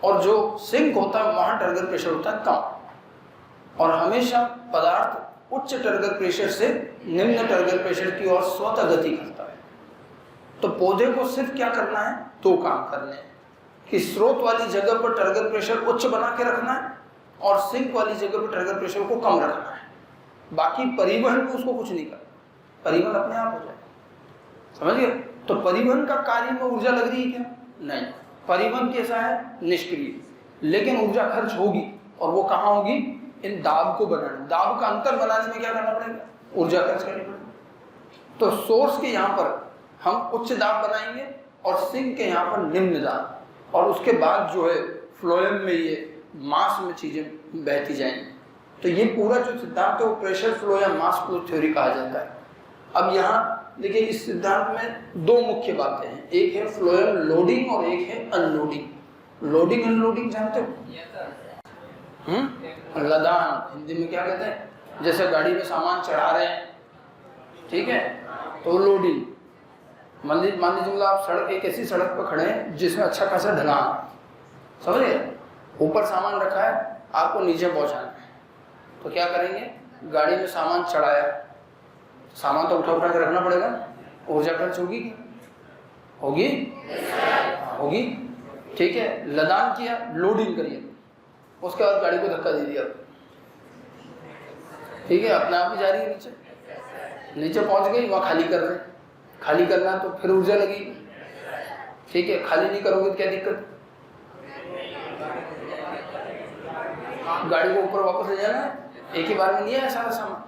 और जो सिंक होता है वहां टर्गर प्रेशर होता है कम। और हमेशा पदार्थ उच्च टर्गर प्रेशर से निम्न टर्गर प्रेशर की ओर स्वतः गति करता है। तो पौधे को सिर्फ क्या करना है? दो काम करने हैं कि स्रोत वाली जगह पर टर्गर प्रेशर उच्च बना के रखना है और सिंक वाली जगह पर टर्गर प्रेशर को कम रखना है। बाकी परिवहन में उसको कुछ नहीं करना, परिवहन अपने आप हो जाए। समझ गए? तो परिवहन का कार्य में ऊर्जा लग रही है क्या? नहीं। परिवहन कैसा है? निष्क्रिय, लेकिन ऊर्जा खर्च होगी और वो कहाँ होगी? इन दाब को बनाने, दाब का अंतर बनाने में क्या करना पड़ेगा? ऊर्जा खर्च करनी पड़ेगी। तो सोर्स के यहाँ पर हम उच्च दाब बनाएंगे और सिंक के यहाँ पर निम्न दाब, और उसके बाद जो है फ्लोएम में ये मास में चीजें बहती जाएंगी। तो ये पूरा जो सिद्धांत है वो प्रेशर फ्लो या मास फ्लो थ्योरी कहा जाता है। अब यहाँ देखिए इस सिद्धांत में दो मुख्य बातें हैं, एक है फ्लोएम लोडिंग और एक है अनलोडिंग। लोडिंग अनलोडिंग जानते हो? लदान हिंदी में क्या कहते हैं? जैसे गाड़ी में सामान चढ़ा रहे हैं, ठीक है, तो लोडिंग। मान लीजिए मतलब आप सड़क, एक ऐसी सड़क पर खड़े हैं जिसमें अच्छा खासा ढलान, समझिए, ऊपर सामान रखा है, आपको नीचे पहुंचाना है, तो क्या करेंगे? गाड़ी में सामान चढ़ाया, सामान तो उठा के रखना पड़ेगा, ऊर्जा खर्च होगी कि होगी? होगी, ठीक है। लदान किया, लोडिंग करिए, उसके बाद गाड़ी को धक्का दे दिया, ठीक है, अपने आप ही जा रही है नीचे, नीचे पहुंच गई, वहाँ खाली कर रहे हैं। खाली करना तो फिर ऊर्जा लगेगी, ठीक है। खाली नहीं करोगे तो क्या दिक्कत? गाड़ी को ऊपर वापस ले जाना है, एक ही बार में नहीं आया सारा सामान,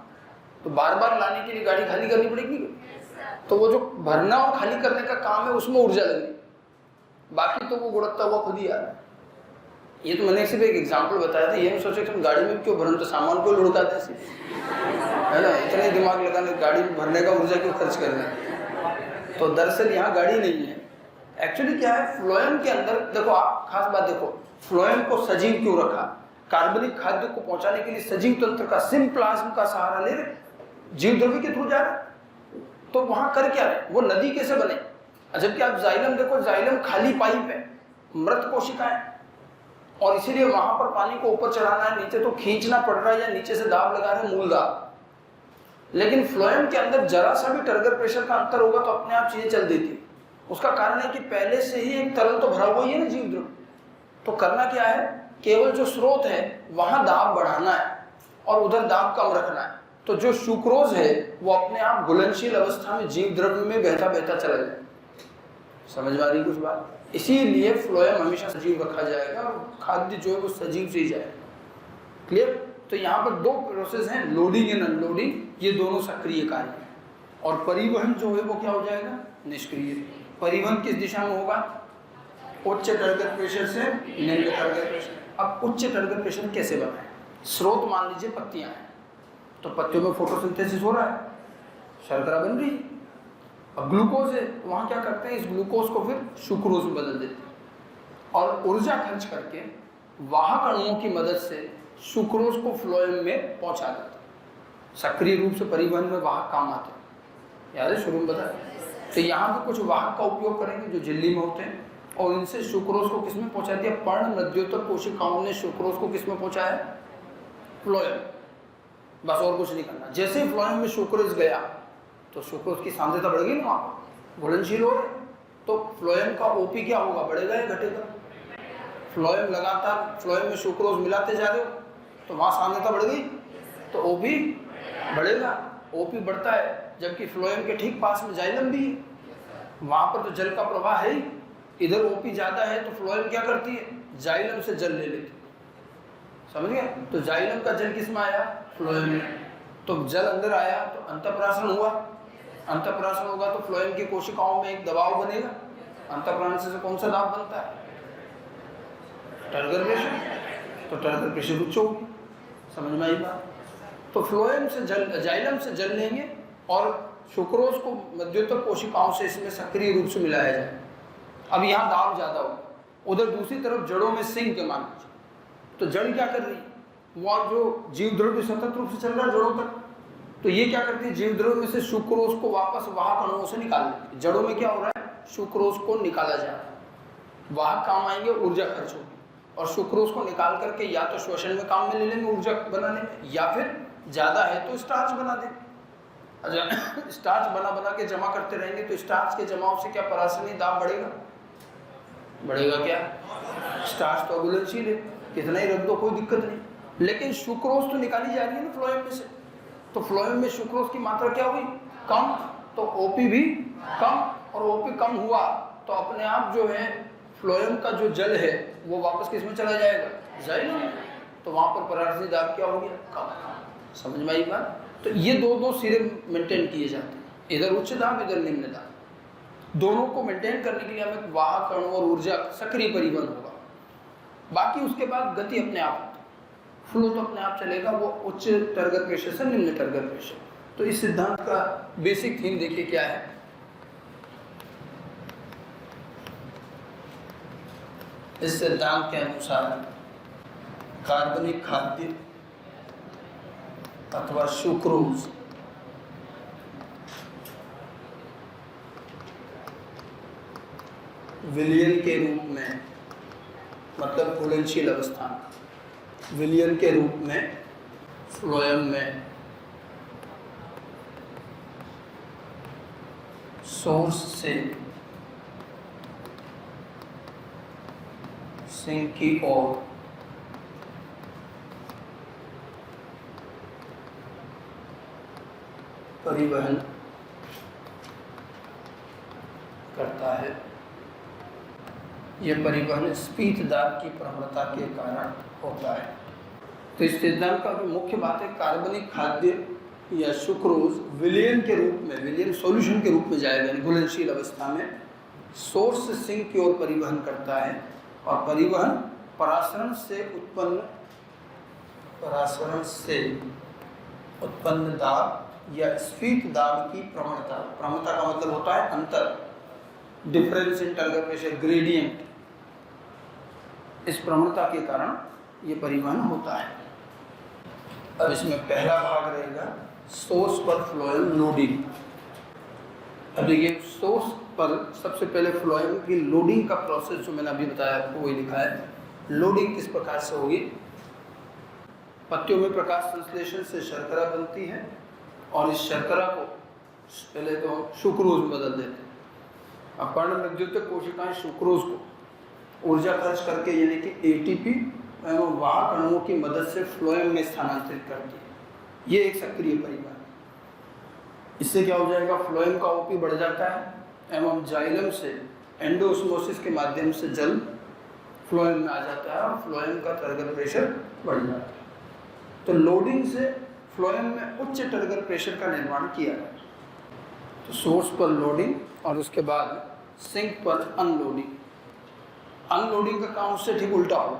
तो बार बार लाने के लिए गाड़ी खाली करनी पड़ेगी। तो वो जो भरना और खाली करने का काम है उसमें ऊर्जा लगेगी, बाकी तो वो गुड़कता हुआ खुद ही आ रहा है। ये तो मैंने सिर्फ एक एग्जाम्पल बताया था, ये नहीं सोचे कि हम गाड़ी में क्यों भरन, तो सामान को लुढ़काते है ना, इतने दिमाग लगाने, गाड़ी में भरने का ऊर्जा क्यों खर्च कर रहे हैं? तो दरअसल यहाँ गाड़ी नहीं है, एक्चुअली क्या है, फ्लोएम के अंदर देखो, आप खास बात देखो, फ्लोएम को सजीव क्यों रखा? कार्बनिक खाद्य को पहुंचाने के लिए सजीव तंत्र का, सिम्प्लाज्म का सहारा ले रहे, जीव द्रव्य के थ्रू जा रहा है, तो वहां कर क्या रहे, वो नदी कैसे बने? जबकि आप जाइलम देखो, जाइलम खाली पाइप है, मृत कोशिकाएं, और इसीलिए वहां पर पानी को ऊपर चढ़ाना है, नीचे तो खींचना पड़ रहा है या नीचे से दाब लगा रहे हैं, मूल दाब। लेकिन फ्लोएम के अंदर जरा सा भी टर्गर प्रेशर का अंतर होगा तो अपने आप चीजें चल देती है। उसका कारण है कि पहले से ही एक तरल तो भरा हुआ ही है ना जीव द्रव्य, तो करना क्या है, केवल जो स्रोत है वहां दाब बढ़ाना है और उधर दाब कम रखना है। तो जो सुक्रोज है वो अपने आप घुलनशील अवस्था में जीव द्रव्य में बहता बहता चला जाए। समझ में आ रही कुछ बात? इसीलिए फ्लोएम हमेशा सजीव रखा जाएगा और खाद्य जो है वो सजीव से ही जाएगा। क्लियर? तो यहाँ पर दो प्रोसेस हैं, लोडिंग एंड अनलोडिंग, ये दोनों सक्रिय कार्य हैं। और परिवहन जो है वो क्या हो जाएगा, निष्क्रिय। परिवहन किस दिशा में होगा, उच्च टर्गर प्रेशर से निम्न टर्गर प्रेशर। अब उच्च टर्गर प्रेशर कैसे बनाए? स्रोत मान लीजिए पत्तियां हैं, तो पत्तियों में फोटोसिंथेसिस हो रहा है, शर्करा बन रही है। अब ग्लूकोज है, तो वहाँ क्या करते हैं, इस ग्लूकोज को फिर सुक्रोज में बदल देते हैं और ऊर्जा खर्च करके वाहक अणुओं की मदद से सुक्रोज को फ्लोएम में पहुंचा देते हैं। सक्रिय रूप से परिवहन में वाहक काम आते हैं, याद है शुरू में बताया। तो यहाँ पे कुछ वाहक का उपयोग करेंगे जो झिल्ली में होते हैं, और इनसे सुक्रोज को किस में पहुंचा दिया, पर्ण मध्योत्तर कोशिकाओं ने सुक्रोज को किस में पहुंचाया, फ्लोएम। बस और कुछ नहीं करना। जैसे ही फ्लोएम में सुक्रोज गया तो सुक्रोज की सांद्रता बढ़ गई ना, वहाँ घुलनशील हो रहे, तो फ्लोएम का ओपी क्या होगा, बढ़ेगा या घटेगा? फ्लोएम लगातार फ्लोएम में सुक्रोज मिलाते जा रहे हो तो वहाँ सांद्रता बढ़ गई, तो ओपी बढ़ेगा। ओपी बढ़ता है, जबकि फ्लोएम के ठीक पास में जाइलम भी है, वहाँ पर तो जल का प्रवाह है ही। इधर ओपी ज़्यादा है तो फ्लोएम क्या करती है, जाइलम से जल ले लेती है। समझ गया? तो जाइलम का जल किस में आया, फ्लोएम में। तो जल अंदर आया तो अंतःप्राशन हुआ, अंतःप्राशन होगा तो फ्लोएम की कोशिकाओं में एक दबाव बनेगा। अंतःप्राशन से कौन सा दाब बनता है, टर्गर प्रेशर। तो टर्गर प्रेशर उच्च होगी। समझ में आई बात? तो फ्लोएम से जल, जाइलम से जल लेंगे और सुक्रोज को मध्योत्तर कोशिकाओं से इसमें सक्रिय रूप से मिलाया जाए। अब यहाँ दाब ज़्यादा होगा, उधर दूसरी तरफ जड़ों में सिंक के मान लीजिए, तो जड़ क्या कर रही है, वहाँ जो जीव द्रव्य सतत रूप से चल रहा है जड़ों तक, तो ये क्या करती है, जीव द्रव्य में से सुक्रोज को वापस वाहक अणुओं से निकाल लेती है। जड़ों में क्या हो रहा है, सुक्रोज को निकाला जा रहा है, वाहक काम आएंगे, ऊर्जा खर्च होगी, और सुक्रोज को निकाल करके या तो श्वसन में काम में ले लेंगे ऊर्जा बनाने में, या फिर ज़्यादा है तो स्टार्च बना देंगे। अच्छा, स्टार्च बना बना के जमा करते रहेंगे तो स्टार्च के जमाव से क्या परासरणी दाब बढ़ेगा, बढ़ेगा क्या? स्टार्च तो अघुलनशील है, कितना ही रख दो कोई दिक्कत नहीं, लेकिन सुक्रोज तो निकाली जा रही है ना फ्लोएम में से, तो फ्लोएम में सुक्रोज की मात्रा क्या हुई, कम, तो ओपी भी कम, और ओपी कम हुआ तो अपने आप जो है फ्लोएम का जो जल है वो वापस किस में चला जाएगा, जाइलम में, तो वहाँ पर परासरणी दाब क्या हो गया, कम। समझ में आई बात? तो ये दो सिरे मेंटेन किए जाते हैं, इधर उच्च दाब इधर निम्न दाब। दोनों को मेंटेन करने के लिए हमें वाहक अणु और ऊर्जा सक्रिय परिवहन होगा। बाकी उसके बाद गति अपने आप, फ्लो तो अपने आप चलेगा, वो उच्च टर्गर प्रेशर से निम्न टर्गर प्रेशर। तो इस सिद्धांत का बेसिक थीम देखिए क्या है। इस सिद्धांत के अनुसार कार्बनिक खाद्य अथवा सुक्रोज विलयन के रूप में, मतलब घुलनशील अवस्था में विलयन के रूप में फ्लोएम में सोर्स से सिंक की ओर परिवहन करता है। यह परिवहन स्फीत दाब की प्रवणता के कारण होता है। तो इस सिद्धांत का जो मुख्य बात है, कार्बनिक खाद्य या सुक्रोज विलयन के रूप में, विलयन सॉल्यूशन के रूप में जाएगा घुलनशील अवस्था में, सोर्स से सिंक की ओर परिवहन करता है, और परिवहन परासरण से उत्पन्न दाब या स्फीत दाब की प्रवणता, प्रवणता का मतलब होता है अंतर, difference in turgor pressure, gradient, इस प्रवणता के कारण ये परिवहन होता है। अब इसमें पहला भाग रहेगा सोर्स पर फ्लोएम लोडिंग। अब देखिए सोर्स पर सबसे पहले फ्लोएम की लोडिंग का प्रोसेस जो मैंने अभी बताया आपको वही लिखा है। लोडिंग किस प्रकार से होगी? पत्तियों में प्रकाश संश्लेषण से शर्करा बनती है और इस शर्करा को पहले तो सुक्रोज में बदल देते हैं। अब पर्णविद्युत कोशिकाएं सुक्रोज को ऊर्जा खर्च करके यानी कि एटीपी एवं वाहक अणुओं की मदद से फ्लोएम में स्थानांतरित करती है। ये एक सक्रिय परिवार है। इससे क्या हो जाएगा? फ्लोएम का ओपी बढ़ जाता है एवं जाइलम से एंडोस्मोसिस के माध्यम से जल फ्लोएम में आ जाता है और फ्लोएम का टर्गर प्रेशर बढ़ जाता है। तो लोडिंग से फ्लोएम में उच्च टर्गर प्रेशर का निर्माण किया है। तो सोर्स पर लोडिंग और उसके बाद सिंक पर अनलोडिंग। अनलोडिंग का काम उससे ठीक उल्टा हो।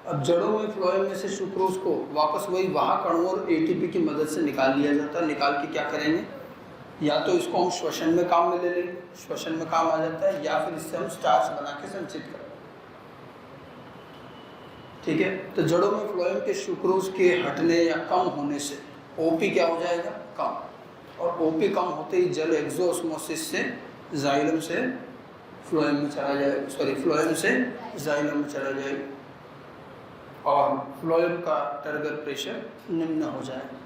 अब जड़ों में फ्लोएम में से सुक्रोज को वापस वही वाहक अणुओं और एटीपी की मदद से निकाल लिया जाता है। निकाल के क्या करेंगे? या तो इसको हम श्वसन में काम में ले लेंगे, श्वसन में काम आ जाता है, या फिर इससे हम स्टार्च बना के संचित करेंगे। ठीक है। तो जड़ों में फ्लोएम के सुक्रोज के हटने या कम होने से ओपी क्या हो जाएगा? कम। और ओपी कम होते ही जल एक्सोस्मोसिस से जाइलम से फ्लोएम में चला जाएगा, फ्लोएम से जाइलम में चला जाएगा और फ्लोएम का टर्गर प्रेशर निम्न हो जाएगा।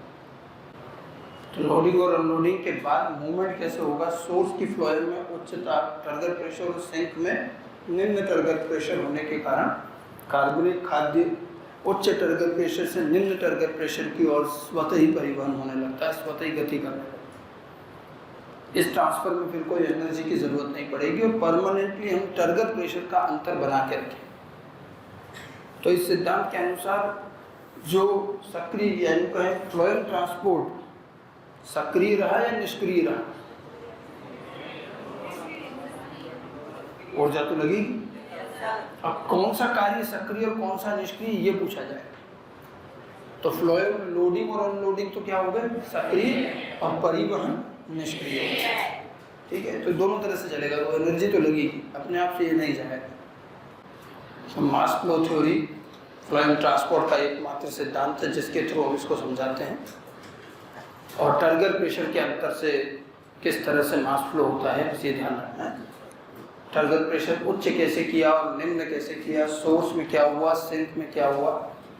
तो लोडिंग और अनलोडिंग के बाद मूवमेंट कैसे होगा? सोर्स की फ्लोएम में उच्च टर्गर प्रेशर और सिंक में निम्न टर्गर प्रेशर होने के कारण कार्बनिक खाद्य उच्च टर्गर प्रेशर से निम्न टर्गर प्रेशर की ओर स्वतः ही परिवहन होने लगता है, स्वतः ही गति करने लगता है। इस ट्रांसफर में फिर कोई एनर्जी की जरूरत नहीं पड़ेगी और परमानेंटली हम टर्गर प्रेशर का अंतर बना के रखें। तो इस सिद्धांत के अनुसार जो सक्रिय यानी कहें फ्लोएम ट्रांसपोर्ट सक्रिय रहा या निष्क्रिय रहा? ऊर्जा तो लगेगी। अब कौन सा कार्य सक्रिय और कौन सा निष्क्रिय ये पूछा जाए तो फ्लोएम लोडिंग और अनलोडिंग तो क्या हो गए? सक्रिय और परिवहन निष्क्रिय। ठीक है। तो दोनों तरह से चलेगा। तो एनर्जी तो लगेगी, अपने आप से ये नहीं जाएगा। तो mass flow theory phloem transport का एकमात्र सिद्धांत है जिसके थ्रू हम इसको समझाते हैं। और टर्गर प्रेशर के अंतर से किस तरह से मास फ्लो होता है इसे ध्यान रखना है। टर्गर प्रेशर उच्च कैसे किया और निम्न कैसे किया, सोर्स में क्या हुआ, सिंक में क्या हुआ,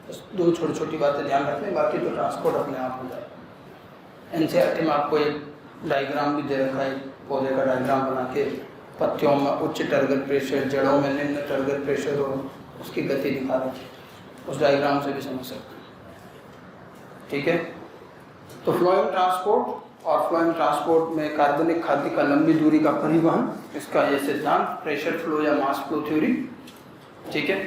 बस दो छोटी छोटी बातें ध्यान रखें, बाकी तो ट्रांसपोर्ट अपने आप हो जाएगा। एनसीईआरटी में आपको एक डायग्राम भी दे रखा है, पौधे का डायग्राम बना के पत्तियों में उच्च टर्गर प्रेशर, जड़ों में निम्न टर्गर प्रेशर और उसकी गति दिखा रखी है। उस डायग्राम से भी समझ सकते हैं। ठीक है। तो फ्लोएम ट्रांसपोर्ट और फ्लोएम ट्रांसपोर्ट में कार्बनिक खाद्य का लंबी दूरी का परिवहन, इसका ये सिद्धांत प्रेशर फ्लो या मास फ्लो थ्योरी। ठीक है।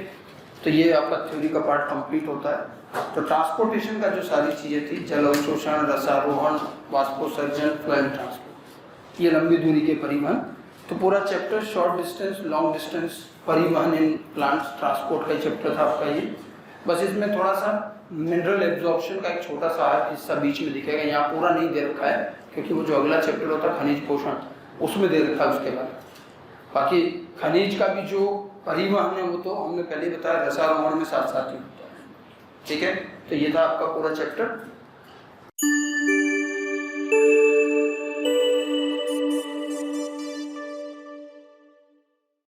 तो ये आपका थ्योरी का पार्ट कंप्लीट होता है। तो ट्रांसपोर्टेशन का जो सारी चीज़ें थी, जल अवशोषण, रसारोहण, वाष्पोत्सर्जन, फ्लोएम ट्रांसपोर्ट, ये लंबी दूरी के परिवहन। तो पूरा chapter short distance, long distance परिवहन इन प्लांट्स ट्रांसपोर्ट का चैप्टर था आपका ये। बस इसमें थोड़ा सा मिनरल एब्जॉर्प्शन का एक छोटा सा हिस्सा बीच में दिखेगा, यहाँ पूरा नहीं दे रखा है क्योंकि वो जो अगला चैप्टर होता है खनिज पोषण, उसमें दे रखा है उसके बाद। बाकी खनिज का भी जो परिवहन है वो तो हमने पहले बताया, रसारोहण में साथ साथ ही होता है। ठीक है। तो ये था आपका पूरा चैप्टर।